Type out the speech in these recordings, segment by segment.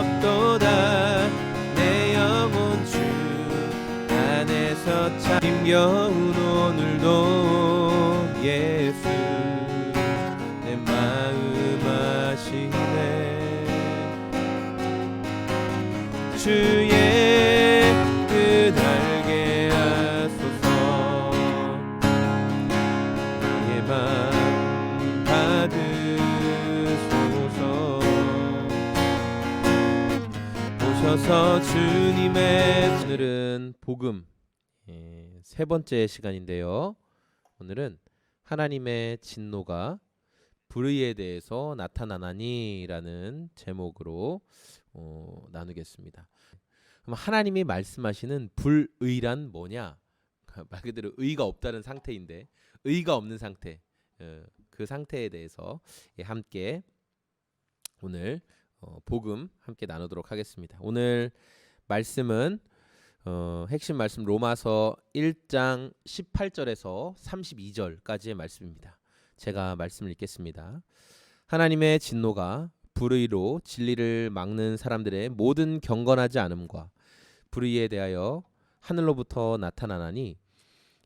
없도다. 내 영혼 주 안에서 참 힘겨운 오늘도 예수 내 마음 아시네. 주의 뜻 알게 하소서. 나의 맘 받으소서. 오셔서 주님의 오늘은 복음 세 번째 시간인데요. 오늘은 하나님의 진노가 불의에 대해서 나타나나니 라는 제목으로 나누겠습니다. 그럼 하나님이 말씀하시는 불의란 뭐냐? 말 그대로 의가 없다는 상태인데, 의가 없는 상태, 그 상태에 대해서 함께 오늘 복음 함께 나누도록 하겠습니다. 오늘 말씀은 핵심 말씀 로마서 1장 18절에서 32절까지의 말씀입니다. 제가 말씀을 읽겠습니다. 하나님의 진노가 불의로 진리를 막는 사람들의 모든 경건하지 않음과 불의에 대하여 하늘로부터 나타나나니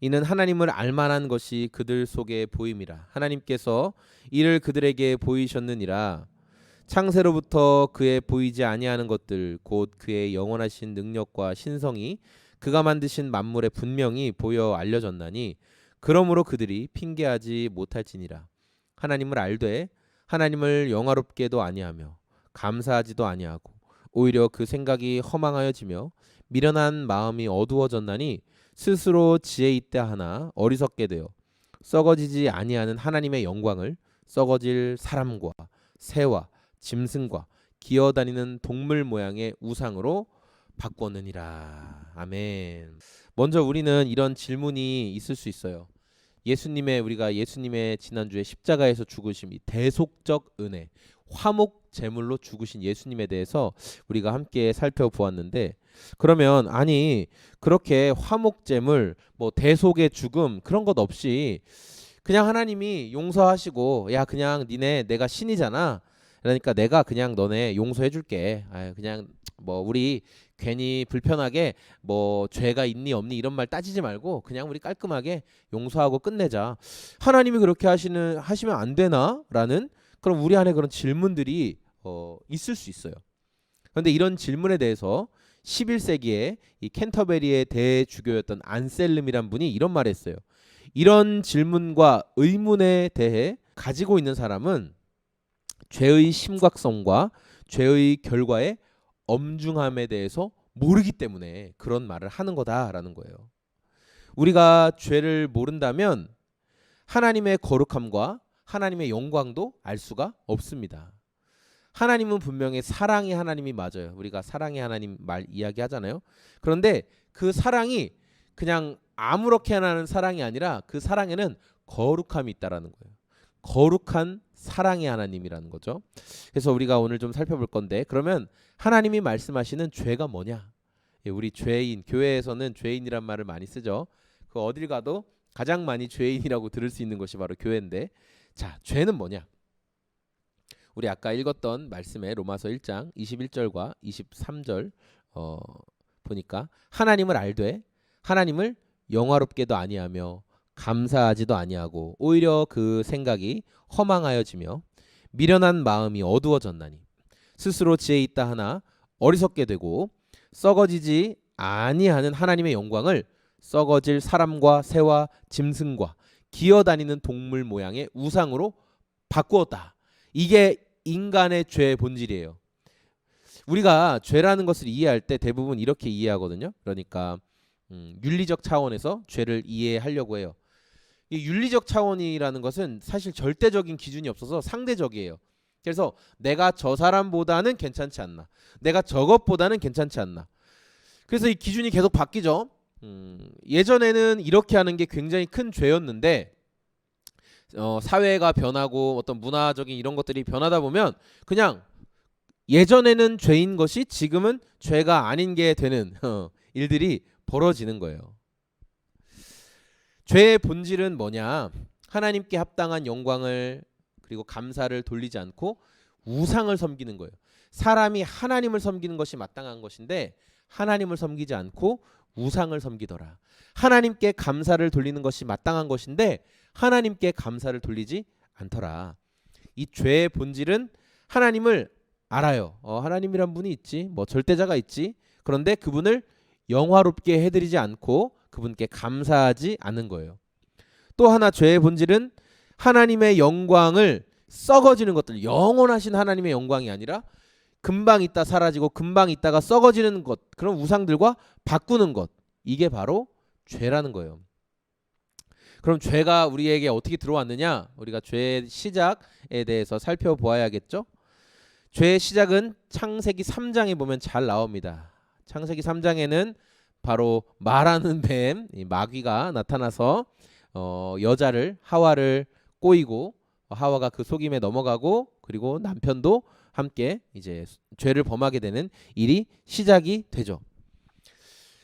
이는 하나님을 알만한 것이 그들 속에 보임이라. 하나님께서 이를 그들에게 보이셨느니라. 창세로부터 그의 보이지 아니하는 것들 곧 그의 영원하신 능력과 신성이 그가 만드신 만물에 분명히 보여 알려졌나니 그러므로 그들이 핑계하지 못할지니라. 하나님을 알되 하나님을 영화롭게도 아니하며 감사하지도 아니하고 오히려 그 생각이 허망하여지며 미련한 마음이 어두워졌나니 스스로 지혜 있다 하나 어리석게 되어 썩어지지 아니하는 하나님의 영광을 썩어질 사람과 새와 짐승과 기어다니는 동물 모양의 우상으로 바꾸었느니라. 아멘. 먼저 우리는 이런 질문이 있을 수 있어요. 우리가 예수님의 지난주에 십자가에서 죽으심, 이 대속적 은혜, 화목 제물로 죽으신 예수님에 대해서 우리가 함께 살펴보았는데, 그러면 아니 그렇게 화목 제물, 뭐 대속의 죽음 그런 것 없이 그냥 하나님이 용서하시고 야 그냥 니네 내가 신이잖아. 그러니까 내가 그냥 너네 용서해 줄게. 그냥 뭐 우리 괜히 불편하게 뭐 죄가 있니 없니 이런 말 따지지 말고 그냥 우리 깔끔하게 용서하고 끝내자. 하나님이 그렇게 하시면 안 되나라는 그럼 우리 안에 그런 질문들이 있을 수 있어요. 그런데 이런 질문에 대해서 11세기에 이 캔터베리의 대주교였던 안셀름이란 분이 이런 말을 했어요. 이런 질문과 의문에 대해 가지고 있는 사람은 죄의 심각성과 죄의 결과의 엄중함에 대해서 모르기 때문에 그런 말을 하는 거다라는 거예요. 우리가 죄를 모른다면 하나님의 거룩함과 하나님의 영광도 알 수가 없습니다. 하나님은 분명히 사랑의 하나님이 맞아요. 우리가 사랑의 하나님 말 이야기하잖아요. 그런데 그 사랑이 그냥 아무렇게나 하는 사랑이 아니라 그 사랑에는 거룩함이 있다라는 거예요. 거룩한 사랑의 하나님이라는 거죠. 그래서 우리가 오늘 좀 살펴볼 건데, 그러면 하나님이 말씀하시는 죄가 뭐냐? 우리 죄인, 교회에서는 죄인이란 말을 많이 쓰죠. 그 어딜 가도 가장 많이 죄인이라고 들을 수 있는 것이 바로 교회인데, 자, 죄는 뭐냐? 우리 아까 읽었던 말씀에 로마서 1장 21절과 23절 보니까 하나님을 알되 하나님을 영화롭게도 아니하며 감사하지도 아니하고 오히려 그 생각이 허망하여지며 미련한 마음이 어두워졌나니 스스로 지혜 있다 하나 어리석게 되고 썩어지지 아니하는 하나님의 영광을 썩어질 사람과 새와 짐승과 기어다니는 동물 모양의 우상으로 바꾸었다. 이게 인간의 죄의 본질이에요. 우리가 죄라는 것을 이해할 때 대부분 이렇게 이해하거든요. 그러니까 윤리적 차원에서 죄를 이해하려고 해요. 이 윤리적 차원이라는 것은 사실 절대적인 기준이 없어서 상대적이에요. 그래서 내가 저 사람보다는 괜찮지 않나, 내가 저것보다는 괜찮지 않나. 그래서 이 기준이 계속 바뀌죠. 예전에는 이렇게 하는 게 굉장히 큰 죄였는데 사회가 변하고 어떤 문화적인 이런 것들이 변하다 보면 그냥 예전에는 죄인 것이 지금은 죄가 아닌 게 되는 일들이 벌어지는 거예요. 죄의 본질은 뭐냐? 하나님께 합당한 영광을 그리고 감사를 돌리지 않고 우상을 섬기는 거예요. 사람이 하나님을 섬기는 것이 마땅한 것인데 하나님을 섬기지 않고 우상을 섬기더라. 하나님께 감사를 돌리는 것이 마땅한 것인데 하나님께 감사를 돌리지 않더라. 이 죄의 본질은 하나님을 알아요. 하나님이란 분이 있지, 뭐 절대자가 있지. 그런데 그분을 영화롭게 해드리지 않고 그분께 감사하지 않는 거예요. 또 하나 죄의 본질은 하나님의 영광을 썩어지는 것들, 영원하신 하나님의 영광이 아니라 금방 있다 사라지고 금방 있다가 썩어지는 것, 그런 우상들과 바꾸는 것, 이게 바로 죄라는 거예요. 그럼 죄가 우리에게 어떻게 들어왔느냐? 우리가 죄의 시작에 대해서 살펴보아야겠죠? 죄의 시작은 창세기 3장에 보면 잘 나옵니다. 창세기 3장에는 바로 말하는 뱀, 마귀가 나타나서 여자를, 하와를 꼬이고 하와가 그 속임에 넘어가고 그리고 남편도 함께 이제 죄를 범하게 되는 일이 시작이 되죠.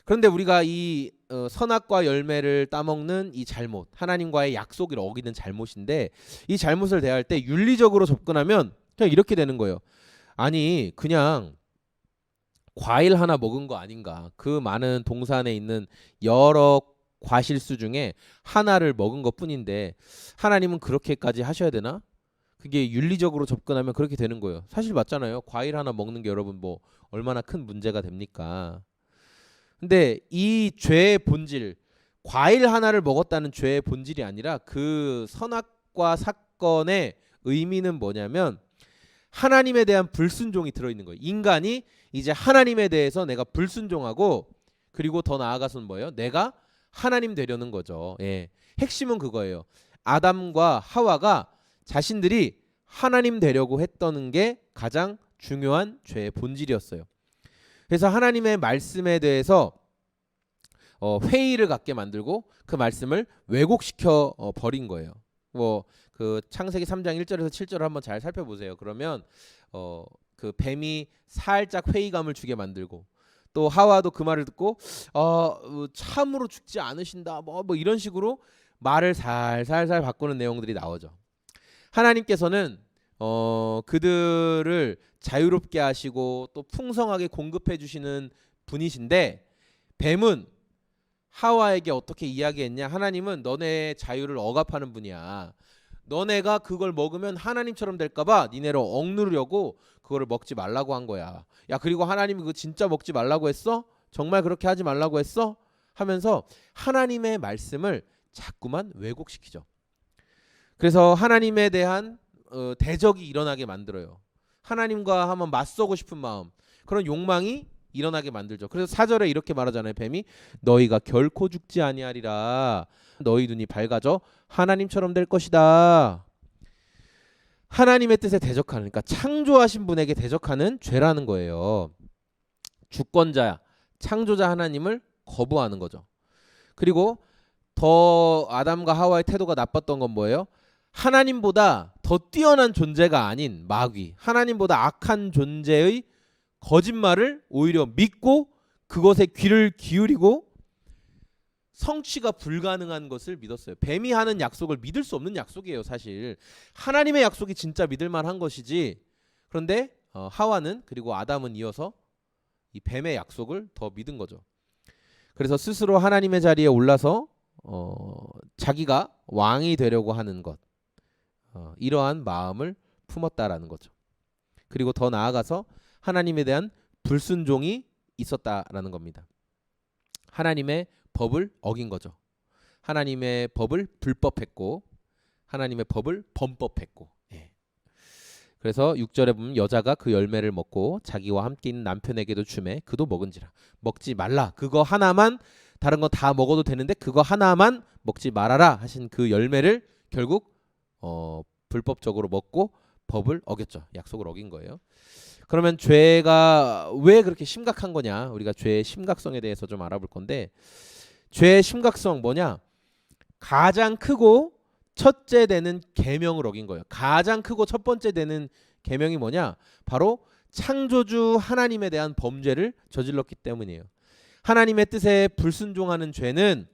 그런데 우리가 이 선악과 열매를 따먹는 이 잘못, 하나님과의 약속을 어기는 잘못인데, 이 잘못을 대할 때 윤리적으로 접근하면 그냥 이렇게 되는 거예요. 아니 그냥 과일 하나 먹은 거 아닌가, 그 많은 동산에 있는 여러 과실수 중에 하나를 먹은 것 뿐인데 하나님은 그렇게까지 하셔야 되나? 그게 윤리적으로 접근하면 그렇게 되는 거예요. 사실 맞잖아요. 과일 하나 먹는 게 여러분 뭐 얼마나 큰 문제가 됩니까? 근데 이 죄의 본질, 과일 하나를 먹었다는 죄의 본질이 아니라 그 선악과 사건의 의미는 뭐냐면 하나님에 대한 불순종이 들어있는 거예요. 인간이 이제 하나님에 대해서 내가 불순종하고, 그리고 더 나아가서는 뭐예요? 내가 하나님 되려는 거죠. 예. 핵심은 그거예요. 아담과 하와가 자신들이 하나님 되려고 했던 게 가장 중요한 죄의 본질이었어요. 그래서 하나님의 말씀에 대해서 회의를 갖게 만들고 그 말씀을 왜곡시켜 버린 거예요. 뭐 그 창세기 3장 1절에서 7절을 한번 잘 살펴보세요. 그러면 그 뱀이 살짝 회의감을 주게 만들고, 또 하와도 그 말을 듣고 참으로 죽지 않으신다 뭐 이런 식으로 말을 살살살 바꾸는 내용들이 나오죠. 하나님께서는 그들을 자유롭게 하시고 또 풍성하게 공급해 주시는 분이신데, 뱀은 하와에게 어떻게 이야기했냐? 하나님은 너네 자유를 억압하는 분이야. 너네가 그걸 먹으면 하나님처럼 될까봐 니네를 억누르려고 그거를 먹지 말라고 한 거야. 야, 그리고 하나님이 그거 진짜 먹지 말라고 했어? 정말 그렇게 하지 말라고 했어? 하면서 하나님의 말씀을 자꾸만 왜곡시키죠. 그래서 하나님에 대한 대적이 일어나게 만들어요. 하나님과 한번 맞서고 싶은 마음, 그런 욕망이 일어나게 만들죠. 그래서 4절에 이렇게 말하잖아요. 뱀이 너희가 결코 죽지 아니하리라. 너희 눈이 밝아져 하나님처럼 될 것이다. 하나님의 뜻에 대적하는, 그러니까 창조하신 분에게 대적하는 죄라는 거예요. 주권자, 창조자 하나님을 거부하는 거죠. 그리고 더 아담과 하와의 태도가 나빴던 건 뭐예요? 하나님보다 더 뛰어난 존재가 아닌 마귀, 하나님보다 악한 존재의 거짓말을 오히려 믿고 그것에 귀를 기울이고 성취가 불가능한 것을 믿었어요. 뱀이 하는 약속을 믿을 수 없는 약속이에요. 사실 하나님의 약속이 진짜 믿을 만한 것이지. 그런데 하와는, 그리고 아담은 이어서 이 뱀의 약속을 더 믿은 거죠. 그래서 스스로 하나님의 자리에 올라서 자기가 왕이 되려고 하는 것, 이러한 마음을 품었다라는 거죠. 그리고 더 나아가서 하나님에 대한 불순종이 있었다라는 겁니다. 하나님의 법을 어긴 거죠. 하나님의 법을 불법했고 하나님의 법을 범법했고. 예. 그래서 6절에 보면 여자가 그 열매를 먹고 자기와 함께 있는 남편에게도 주매 그도 먹은지라. 먹지 말라. 그거 하나만, 다른 거 다 먹어도 되는데 그거 하나만 먹지 말아라 하신 그 열매를 결국 불법적으로 먹고 법을 어겼죠. 약속을 어긴 거예요. 그러면 죄가 왜 그렇게 심각한 거냐? 우리가 죄의 심각성에 대해서 좀 알아볼 건데, 죄의 심각성 뭐냐? 가장 크고 첫째 되는 계명을 어긴 거예요. 가장 크고 첫 번째 되는 계명이 뭐냐? 바로 창조주 하나님에 대한 범죄를 저질렀기 때문이에요. 하나님의 뜻에 불순종하는 죄는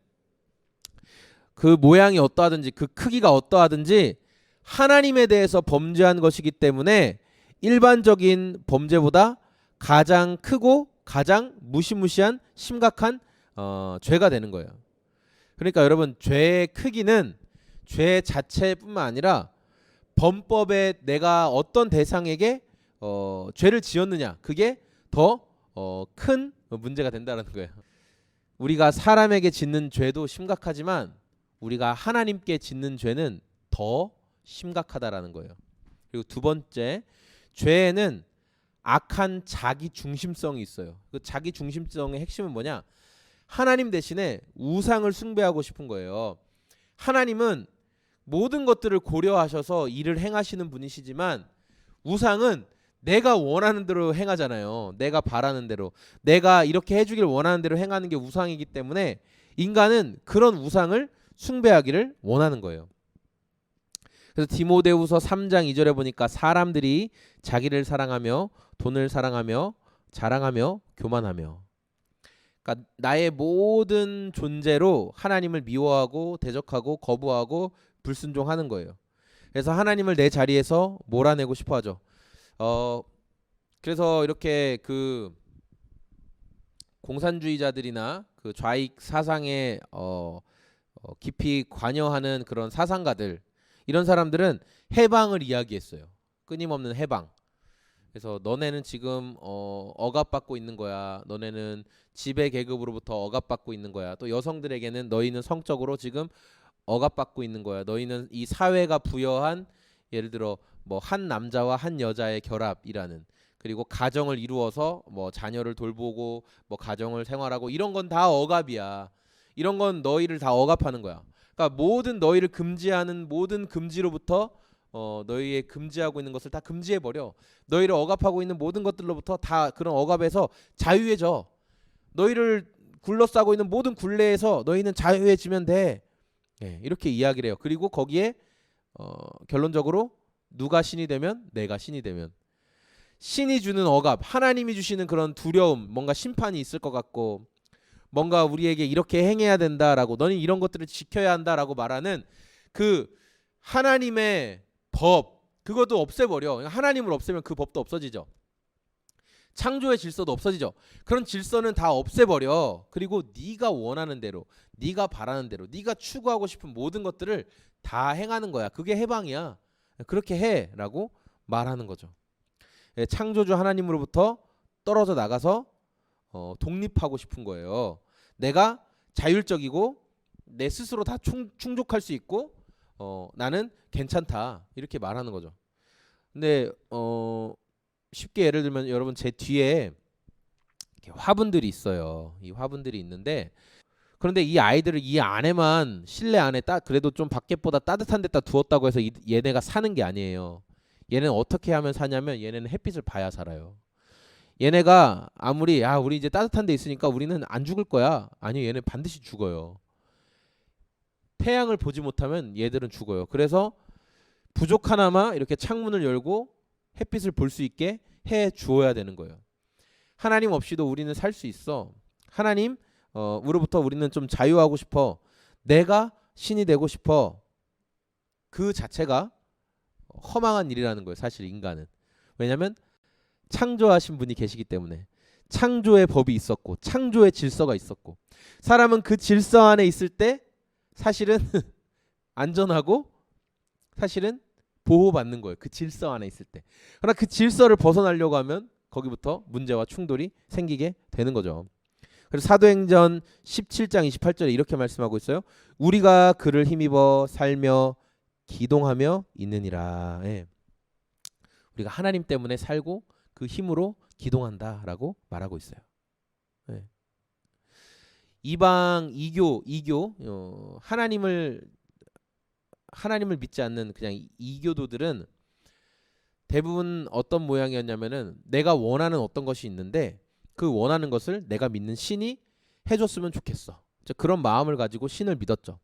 그 모양이 어떠하든지 그 크기가 어떠하든지 하나님에 대해서 범죄한 것이기 때문에 일반적인 범죄보다 가장 크고 가장 무시무시한 심각한 죄가 되는 거예요. 그러니까 여러분, 죄의 크기는 죄 자체뿐만 아니라 범법에 내가 어떤 대상에게 죄를 지었느냐, 그게 더 큰 문제가 된다는 거예요. 우리가 사람에게 짓는 죄도 심각하지만 우리가 하나님께 짓는 죄는 더 심각하다라는 거예요. 그리고 두 번째, 죄에는 악한 자기 중심성이 있어요. 그 자기 중심성의 핵심은 뭐냐? 하나님 대신에 우상을 숭배하고 싶은 거예요. 하나님은 모든 것들을 고려하셔서 일을 행하시는 분이시지만 우상은 내가 원하는 대로 행하잖아요. 내가 바라는 대로, 내가 이렇게 해주길 원하는 대로 행하는 게 우상이기 때문에 인간은 그런 우상을 숭배하기를 원하는 거예요. 그래서 디모데후서 3장 2절에 보니까 사람들이 자기를 사랑하며 돈을 사랑하며 자랑하며 교만하며, 그러니까 나의 모든 존재로 하나님을 미워하고 대적하고 거부하고 불순종하는 거예요. 그래서 하나님을 내 자리에서 몰아내고 싶어하죠. 그래서 이렇게 그 공산주의자들이나 그 좌익 사상에 깊이 관여하는 그런 사상가들, 이런 사람들은 해방을 이야기했어요. 끊임없는 해방. 그래서 너네는 지금 억압받고 있는 거야. 너네는 지배 계급으로부터 억압받고 있는 거야. 또 여성들에게는 너희는 성적으로 지금 억압받고 있는 거야. 너희는 이 사회가 부여한, 예를 들어 뭐 한 남자와 한 여자의 결합이라는, 그리고 가정을 이루어서 뭐 자녀를 돌보고 뭐 가정을 생활하고, 이런 건 다 억압이야. 이런 건 너희를 다 억압하는 거야. 그러니까 모든 너희를 금지하는 모든 금지로부터 너희의 금지하고 있는 것을 다 금지해 버려. 너희를 억압하고 있는 모든 것들로부터 다 그런 억압에서 자유해져. 너희를 굴러싸고 있는 모든 굴레에서 너희는 자유해지면 돼. 예, 이렇게 이야기를 해요. 그리고 거기에 결론적으로 누가 신이 되면 내가 신이 되면, 신이 주는 억압, 하나님이 주시는 그런 두려움, 뭔가 심판이 있을 것 같고 뭔가 우리에게 이렇게 행해야 된다라고, 너는 이런 것들을 지켜야 한다라고 말하는 그 하나님의 법, 그것도 없애버려. 하나님을 없애면 그 법도 없어지죠. 창조의 질서도 없어지죠. 그런 질서는 다 없애버려. 그리고 네가 원하는 대로, 네가 바라는 대로, 네가 추구하고 싶은 모든 것들을 다 행하는 거야. 그게 해방이야. 그렇게 해라고 말하는 거죠. 창조주 하나님으로부터 떨어져 나가서 독립하고 싶은 거예요. 내가 자율적이고 내 스스로 다 충족할 수 있고 나는 괜찮다, 이렇게 말하는 거죠. 근데 쉽게 예를 들면 여러분, 제 뒤에 이렇게 화분들이 있어요. 이 화분들이 있는데, 그런데 이 아이들을 이 안에만, 실내 안에 그래도 좀 밖에보다 따뜻한 데다 두었다고 해서 얘네가 사는 게 아니에요. 얘는 어떻게 하면 사냐면, 얘네는 햇빛을 봐야 살아요. 얘네가 아무리 우리 이제 따뜻한 데 있으니까 우리는 안 죽을 거야. 아니요, 얘는 반드시 죽어요. 태양을 보지 못하면 얘들은 죽어요. 그래서 부족하나마 이렇게 창문을 열고 햇빛을 볼 수 있게 해 주어야 되는 거예요. 하나님 없이도 우리는 살 수 있어. 하나님 으로부터 우리는 좀 자유하고 싶어. 내가 신이 되고 싶어. 그 자체가 허망한 일이라는 거예요. 사실 인간은. 왜냐하면 창조하신 분이 계시기 때문에. 창조의 법이 있었고 창조의 질서가 있었고, 사람은 그 질서 안에 있을 때 사실은 안전하고 사실은 보호받는 거예요. 그 질서 안에 있을 때. 그러나 그 질서를 벗어나려고 하면 거기부터 문제와 충돌이 생기게 되는 거죠. 그래서 사도행전 17장 28절에 이렇게 말씀하고 있어요. 우리가 그를 힘입어 살며 기동하며 있느니라. 예. 우리가 하나님 때문에 살고 그 힘으로 기동한다라고 말하고 있어요. 예. 이방 이교 하나님을 믿지 않는 그냥 이교도들은 대부분 어떤 모양이었냐면은, 내가 원하는 어떤 것이 있는데 그 원하는 것을 내가 믿는 신이 해줬으면 좋겠어. 그런 마음을 가지고 신을 믿었죠.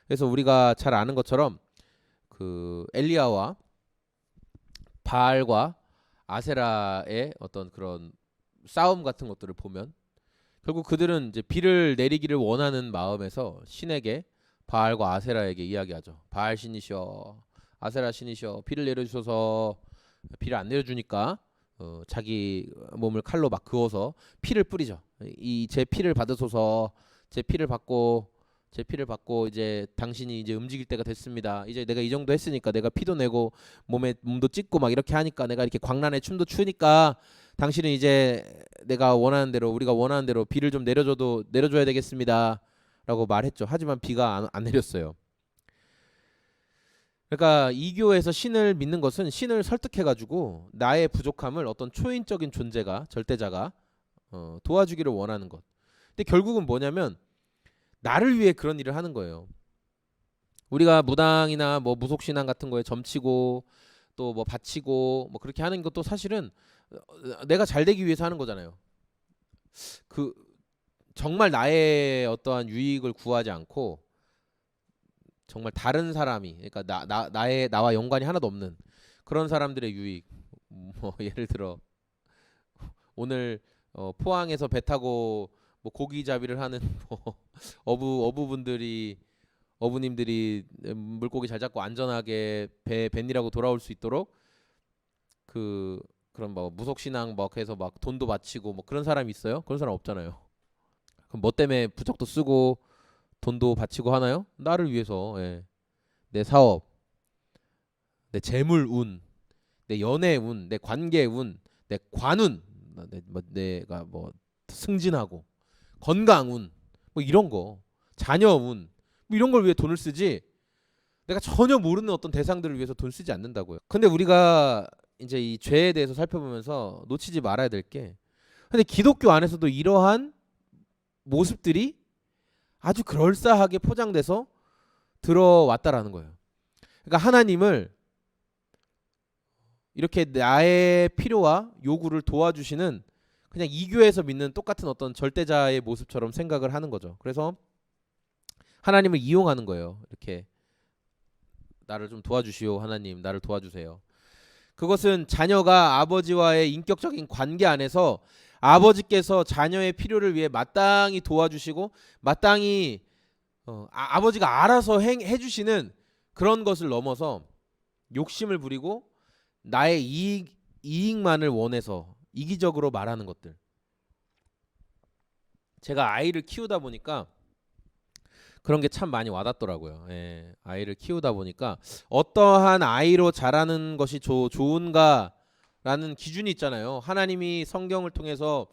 그래서 우리가 잘 아는 것처럼 그 엘리야와 바알과 아세라의 어떤 그런 싸움 같은 것들을 보면, 결국 그들은 이제 비를 내리기를 원하는 마음에서 신에게, 바알과 아세라에게 이야기하죠. 바알 신이시여, 아세라 신이시여, 비를 내려주소서. 비를 안 내려주니까 자기 몸을 칼로 막 그어서 피를 뿌리죠. 이 제 피를 받으소서. 제 피를 받고 이제 당신이 이제 움직일 때가 됐습니다. 이제 내가 이 정도 했으니까 내가 피도 내고 몸도 찢고 막 이렇게 하니까 내가 이렇게 광란에 춤도 추니까 당신은 이제 내가 원하는 대로 우리가 원하는 대로 비를 좀 내려줘야 되겠습니다. 라고 말했죠. 하지만 비가 안 내렸어요. 그러니까 이교에서 신을 믿는 것은 신을 설득해가지고 나의 부족함을 어떤 초인적인 존재가 절대자가 도와주기를 원하는 것. 근데 결국은 뭐냐면 나를 위해 그런 일을 하는 거예요. 우리가 무당이나 뭐 무속신앙 같은 거에 점치고 또 뭐 바치고 뭐 그렇게 하는 것도 사실은 내가 잘 되기 위해서 하는 거잖아요. 그 정말 나의 어떠한 유익을 구하지 않고 정말 다른 사람이 그러니까 나와 연관이 하나도 없는 그런 사람들의 유익 뭐 예를 들어 오늘 포항에서 배 타고 뭐 고기잡이를 하는 뭐 어부님들이 물고기 잘 잡고 안전하게 뱃일하고 돌아올 수 있도록 그런 뭐 무속신앙 막 해서 막 돈도 바치고 뭐 그런 사람이 있어요? 그런 사람 없잖아요. 그럼 뭐 때문에 부적도 쓰고 돈도 바치고 하나요? 나를 위해서. 예. 내 사업, 내 재물 운, 내 연애 운, 내 관계 운, 내 관운, 내가 뭐 승진하고 건강 운, 뭐 이런 거, 자녀 운, 뭐 이런 걸 위해 돈을 쓰지. 내가 전혀 모르는 어떤 대상들을 위해서 돈 쓰지 않는다고요. 근데 우리가 이제 이 죄에 대해서 살펴보면서 놓치지 말아야 될 게, 근데 기독교 안에서도 이러한 모습들이 아주 그럴싸하게 포장돼서 들어왔다라는 거예요. 그러니까 하나님을 이렇게 나의 필요와 요구를 도와주시는 그냥 이교에서 믿는 똑같은 어떤 절대자의 모습처럼 생각을 하는 거죠. 그래서 하나님을 이용하는 거예요. 이렇게 나를 좀 도와주시오. 하나님 나를 도와주세요. 그것은 자녀가 아버지와의 인격적인 관계 안에서 아버지께서 자녀의 필요를 위해 마땅히 도와주시고 마땅히 아버지가 알아서 해주시는 그런 것을 넘어서 욕심을 부리고 나의 이익만을 원해서 이기적으로 말하는 것들. 제가 아이를 키우다 보니까 그런 게 참 많이 와닿더라고요. 예, 아이를 키우다 보니까 어떠한 아이로 자라는 것이 좋은가라는 기준이 있잖아요. 하나님이 성경을 통해서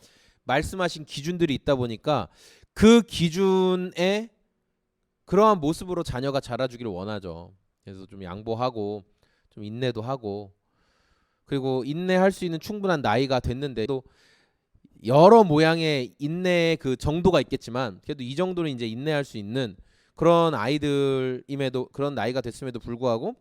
말씀하신 기준들이 있다 보니까 그 기준에 그러한 모습으로 자녀가 자라주기를 원하죠. 그래서 좀 양보하고 좀 인내도 하고 그리고 인내할 수 있는 충분한 나이가 됐는데도 여러 모양의 인내의 그 정도가 있겠지만 그래도 이 정도는 이제 인내할 수 있는 그런 아이들임에도 그런 나이가 됐음에도 불구하고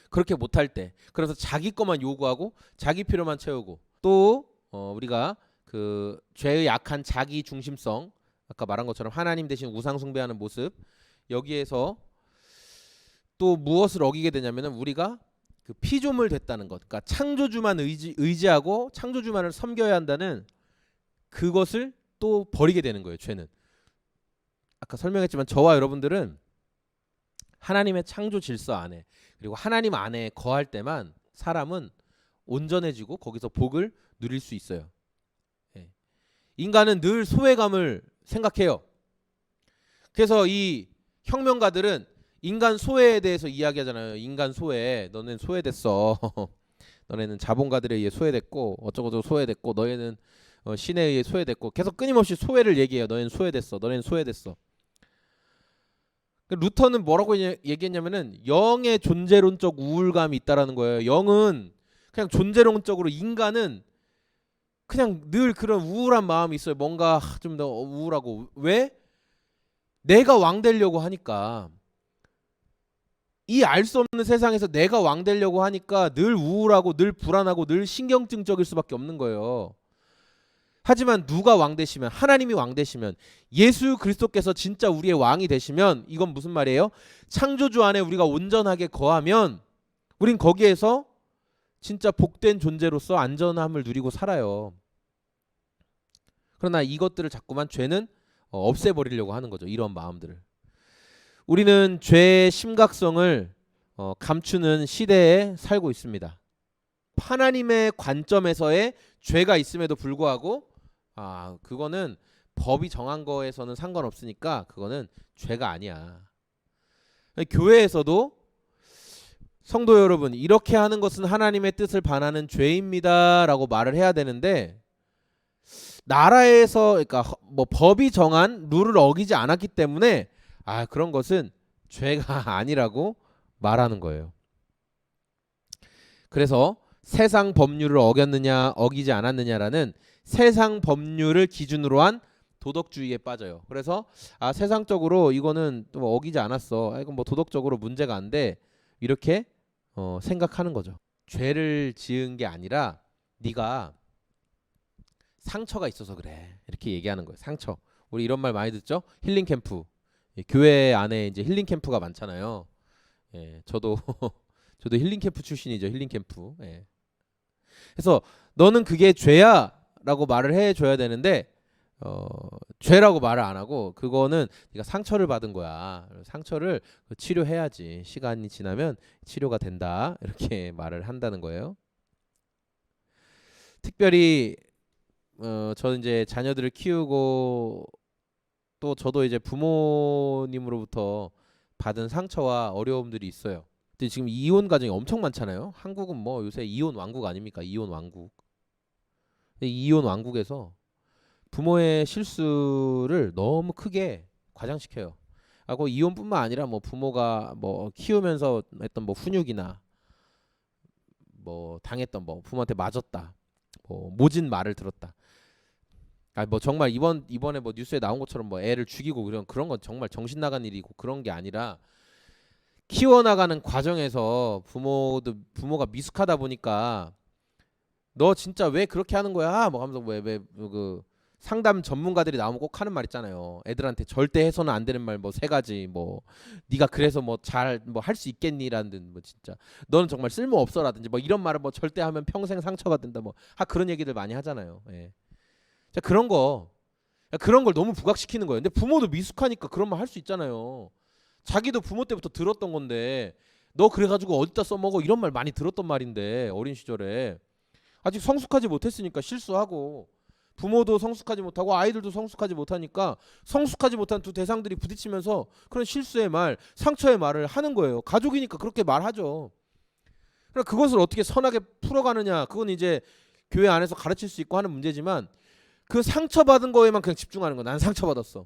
그렇게 못할 때 그래서 자기 것만 요구하고 자기 필요만 채우고 또 우리가 그 죄의 약한 자기 중심성 아까 말한 것처럼 하나님 대신 우상 숭배하는 모습 여기에서 또 무엇을 어기게 되냐면은 우리가 그 피조물 됐다는 것, 그러니까 창조주만 의지하고 창조주만을 섬겨야 한다는 그것을 또 버리게 되는 거예요. 죄는 아까 설명했지만 저와 여러분들은 하나님의 창조 질서 안에 그리고 하나님 안에 거할 때만 사람은 온전해지고 거기서 복을 누릴 수 있어요. 예. 인간은 늘 소외감을 생각해요. 그래서 이 혁명가들은 인간 소외에 대해서 이야기하잖아요. 인간 소외. 너는 소외됐어. 너네는 자본가들에 의해 소외됐고 어쩌고저쩌고 소외됐고 너희는 신에 의해 소외됐고 계속 끊임없이 소외를 얘기해요. 너희는 소외됐어. 너희는 소외됐어. 루터는 뭐라고 얘기했냐면은 영의 존재론적 우울감이 있다라는 거예요. 영은 그냥 존재론적으로 인간은 그냥 늘 그런 우울한 마음이 있어요. 뭔가 좀 더 우울하고 왜? 내가 왕 되려고 하니까 이 알 수 없는 세상에서 내가 왕 되려고 하니까 늘 우울하고 늘 불안하고 늘 신경증적일 수밖에 없는 거예요. 하지만 누가 왕 되시면 하나님이 왕 되시면 예수 그리스도께서 진짜 우리의 왕이 되시면 이건 무슨 말이에요? 창조주 안에 우리가 온전하게 거하면 우린 거기에서 진짜 복된 존재로서 안전함을 누리고 살아요. 그러나 이것들을 자꾸만 죄는 없애버리려고 하는 거죠. 이런 마음들을. 우리는 죄의 심각성을 감추는 시대에 살고 있습니다. 하나님의 관점에서의 죄가 있음에도 불구하고 그거는 법이 정한 거에서는 상관없으니까 그거는 죄가 아니야. 교회에서도 성도 여러분, 이렇게 하는 것은 하나님의 뜻을 반하는 죄입니다라고 말을 해야 되는데, 나라에서 그러니까 뭐 법이 정한 룰을 어기지 않았기 때문에 그런 것은 죄가 아니라고 말하는 거예요. 그래서 세상 법률을 어겼느냐 어기지 않았느냐라는 세상 법률을 기준으로 한 도덕주의에 빠져요. 그래서 세상적으로 이거는 또 어기지 않았어. 이건 뭐 도덕적으로 문제가 안 돼. 이렇게 생각하는 거죠. 죄를 지은 게 아니라 네가 상처가 있어서 그래. 이렇게 얘기하는 거예요. 상처. 우리 이런 말 많이 듣죠? 힐링 캠프. 교회 안에 이제 힐링 캠프가 많잖아요. 저도 저도 힐링 캠프 출신이죠. 힐링 캠프. 그래서 너는 그게 죄야라고 말을 해줘야 되는데 죄라고 말을 안 하고 그거는 네가 상처를 받은 거야. 상처를 치료해야지. 시간이 지나면 치료가 된다. 이렇게 말을 한다는 거예요. 특별히 저는 이제 자녀들을 키우고 또 저도 이제 부모님으로부터 받은 상처와 어려움들이 있어요. 근데 지금 이혼 가정이 엄청 많잖아요. 한국은 뭐 요새 이혼 왕국 아닙니까? 이혼 왕국. 근데 이혼 왕국에서 부모의 실수를 너무 크게 과장시켜요. 하고 이혼뿐만 아니라 뭐 부모가 뭐 키우면서 했던 뭐 훈육이나 뭐 당했던 뭐 부모한테 맞았다, 뭐 모진 말을 들었다. 뭐 정말 이번에 뭐 뉴스에 나온 것처럼 뭐 애를 죽이고 그런 건 정말 정신 나간 일이고 그런 게 아니라 키워나가는 과정에서 부모가 미숙하다 보니까 너 진짜 왜 그렇게 하는 거야? 뭐 하면서 왜 그 상담 전문가들이 나오면 꼭 하는 말 있잖아요. 애들한테 절대 해서는 안 되는 말 뭐 세 가지 뭐 네가 그래서 뭐 잘 뭐 할 수 있겠니라든 뭐 진짜 너는 정말 쓸모 없어라든지 뭐 이런 말을 뭐 절대 하면 평생 상처가 된다 뭐 그런 얘기들 많이 하잖아요. 자, 그런 걸 너무 부각시키는 거예요. 근데 부모도 미숙하니까 그런 말 할 수 있잖아요. 자기도 부모 때부터 들었던 건데 너 그래가지고 어디다 써먹어 이런 말 많이 들었던 말인데 어린 시절에 아직 성숙하지 못했으니까 실수하고 부모도 성숙하지 못하고 아이들도 성숙하지 못하니까 성숙하지 못한 두 대상들이 부딪히면서 그런 실수의 말, 상처의 말을 하는 거예요. 가족이니까 그렇게 말하죠. 그러니까 그것을 어떻게 선하게 풀어가느냐, 그건 이제 교회 안에서 가르칠 수 있고 하는 문제지만 그 상처받은 거에만 그냥 집중하는 거야. 난 상처받았어.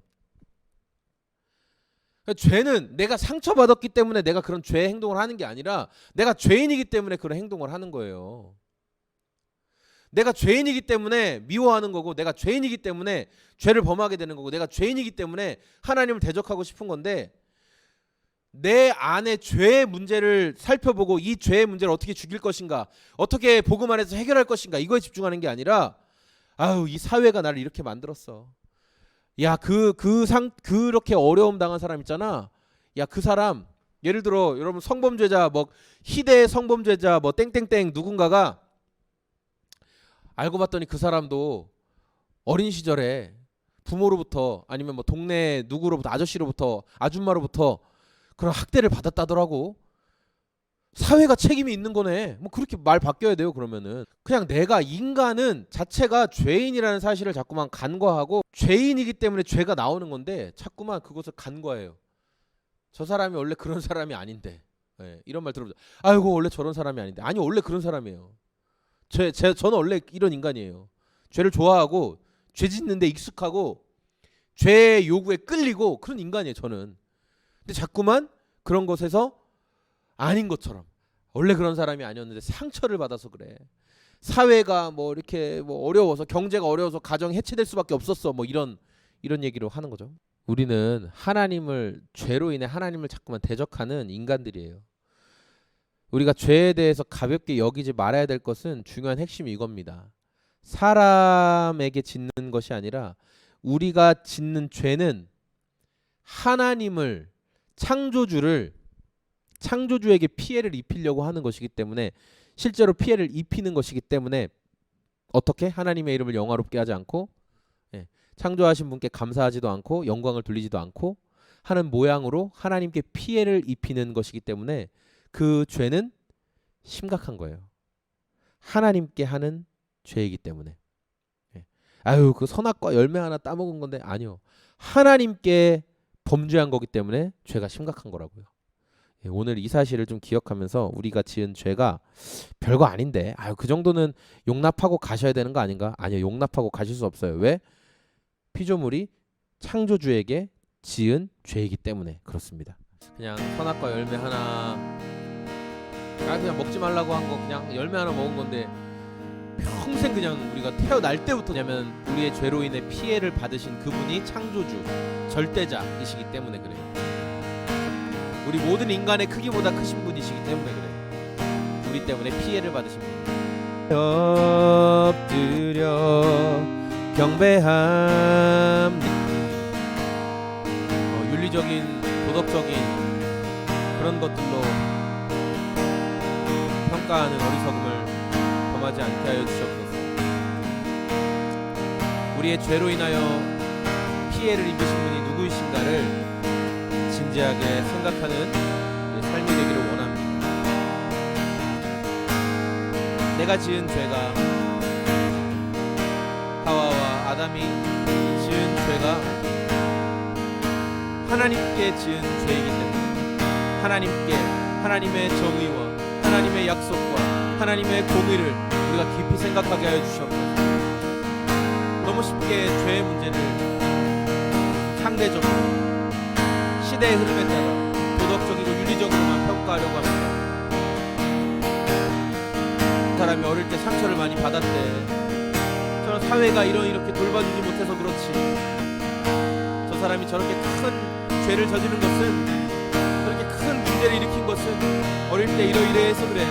그러니까 죄는 내가 상처받았기 때문에 내가 그런 죄의 행동을 하는 게 아니라 내가 죄인이기 때문에 그런 행동을 하는 거예요. 내가 죄인이기 때문에 미워하는 거고 내가 죄인이기 때문에 죄를 범하게 되는 거고 내가 죄인이기 때문에 하나님을 대적하고 싶은 건데 내 안에 죄의 문제를 살펴보고 이 죄의 문제를 어떻게 죽일 것인가, 어떻게 복음 안에서 해결할 것인가 이거에 집중하는 게 아니라 이 사회가 나를 이렇게 만들었어. 야, 그렇게 어려움 당한 사람 있잖아. 야, 그 사람 예를 들어 여러분 성범죄자 뭐 희대 성범죄자 뭐 땡땡땡 누군가가 알고 봤더니 그 사람도 어린 시절에 부모로부터 아니면 뭐 동네 누구로부터 아저씨로부터 아줌마로부터 그런 학대를 받았다더라고. 사회가 책임이 있는 거네. 뭐 그렇게 말 바뀌어야 돼요. 그러면은 그냥 내가 인간은 자체가 죄인이라는 사실을 자꾸만 간과하고 죄인이기 때문에 죄가 나오는 건데 자꾸만 그것을 간과해요. 저 사람이 원래 그런 사람이 아닌데. 이런 말 들어보자. 아이고 원래 저런 사람이 아닌데. 아니 원래 그런 사람이에요. 저는 원래 이런 인간이에요. 죄를 좋아하고 죄 짓는데 익숙하고 죄의 요구에 끌리고 그런 인간이에요. 저는. 근데 자꾸만 그런 것에서 아닌 것처럼 원래 그런 사람이 아니었는데 상처를 받아서 그래. 사회가 뭐 이렇게 뭐 어려워서 경제가 어려워서 가정 해체될 수밖에 없었어. 뭐 이런 얘기로 하는 거죠. 우리는 죄로 인해 하나님을 자꾸만 대적하는 인간들이에요. 우리가 죄에 대해서 가볍게 여기지 말아야 될 것은 중요한 핵심이 이겁니다. 사람에게 짓는 것이 아니라 우리가 짓는 죄는 하나님을 창조주에게 피해를 입히려고 하는 것이기 때문에 실제로 피해를 입히는 것이기 때문에 어떻게 하나님의 이름을 영화롭게 하지 않고 창조하신 분께 감사하지도 않고 영광을 돌리지도 않고 하는 모양으로 하나님께 피해를 입히는 것이기 때문에 그 죄는 심각한 거예요. 하나님께 하는 죄이기 때문에. 예. 아유, 그 선악과 열매 하나 따먹은 건데, 아니요. 하나님께 범죄한 거기 때문에 죄가 심각한 거라고요. 예, 오늘 이 사실을 좀 기억하면서 우리가 지은 죄가 별거 아닌데, 아유, 그 정도는 용납하고 가셔야 되는 거 아닌가? 아니요, 용납하고 가실 수 없어요. 왜? 피조물이 창조주에게 지은 죄이기 때문에 그렇습니다. 그냥 선악과 열매 하나, 그냥 먹지 말라고 한 거 그냥 열매 하나 먹은 건데 평생 그냥 우리가 태어날 때부터냐면 우리의 죄로 인해 피해를 받으신 그분이 창조주, 절대자이시기 때문에 그래요. 우리 모든 인간의 크기보다 크신 분이시기 때문에 그래요. 우리 때문에 피해를 받으신 분. 엎드려 경배합니다. 윤리적인, 도덕적인 그런 것들로 평가하는 어리석음을 범하지 않게 하여 주시옵소서. 우리의 죄로 인하여 피해를 입으신 분이 누구이신가를 진지하게 생각하는 삶이 되기를 원합니다. 내가 지은 죄가, 하와와 아담이 지은 죄가 하나님께 지은 죄이기 때문에 하나님께, 하나님의 정의와 하나님의 약속과 하나님의 공의를 우리가 깊이 생각하게 하여 주시옵소서. 너무 쉽게 죄의 문제를 상대적으로 시대의 흐름에 따라 도덕적이고 윤리적으로만 평가하려고 합니다. 사람이 어릴 때 상처를 많이 받았대. 저는 사회가 이렇게 돌봐주지 못해서 그렇지. 저 사람이 저렇게 큰 죄를 저지른 것은, 저렇게 큰 문제를 일으킨 것은 어릴 때 이러이러해서 그래.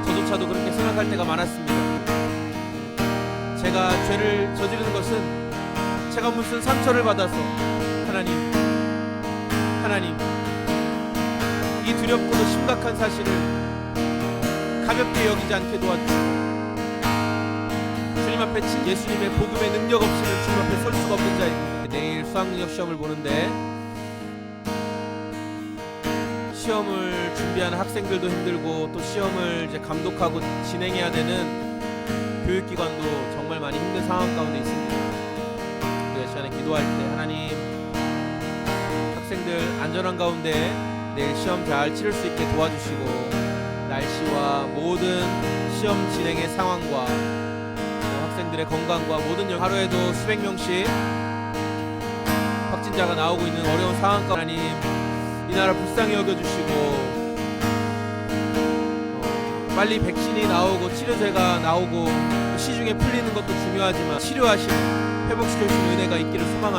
저조차도 그렇게 생각할 때가 많았습니다. 제가 죄를 저지르는 것은 제가 무슨 상처를 받아서 하나님 이 두렵고도 심각한 사실을 가볍게 여기지 않게 도와주시고 주님 앞에 예수님의 복음의 능력 없이는 주님 앞에 설 수가 없는 자입니다. 내일 수학능력 시험을 보는데 시험을 준비하는 학생들도 힘들고 또 시험을 이제 감독하고 진행해야 되는 교육기관도 정말 많이 힘든 상황 가운데 있습니다. 우리가 시간에 기도할 때 하나님, 학생들 안전한 가운데 내일 시험 잘 치를 수 있게 도와주시고 날씨와 모든 시험 진행의 상황과 학생들의 건강과 모든 하루에도 수백 명씩 확진자가 나오고 있는 어려운 상황 가운데 하나님 이 나라 불쌍히 여겨주시고 빨리 백신이 나오고 치료제가 나오고 시중에 풀리는 것도 중요하지만 치료하시고 회복시켜주시는 은혜가 있기를 소망합니다.